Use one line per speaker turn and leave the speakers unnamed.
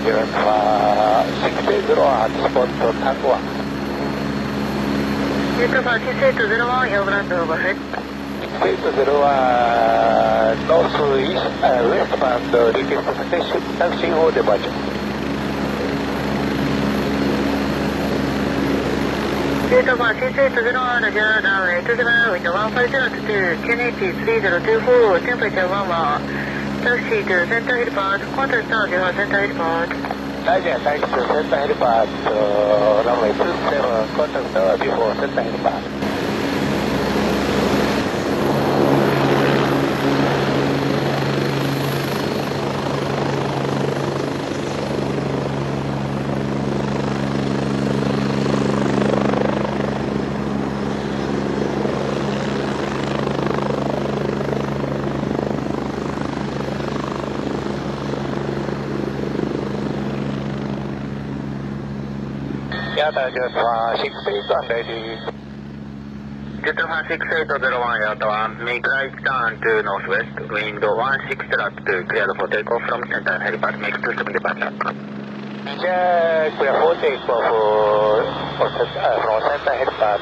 680 spot Tango 1.
Takeoff 680 your ground overhead.
680 northeast westbound request taxi for departure.
Takeoff 680 Roger, runway 27 with 1502, QNH 3024, temperature 11. Taxi to center helipad, contact now before center helipad.
Roger, thanks to center helipad, runway 27, contact now before center helipad. Yata just 681 ready.
Takeoff 6801 Yata 1, make right turn to northwest, wind 16 left to clear for takeoff from center helipad, make 27 departure.
Clear for takeoff from center helipad.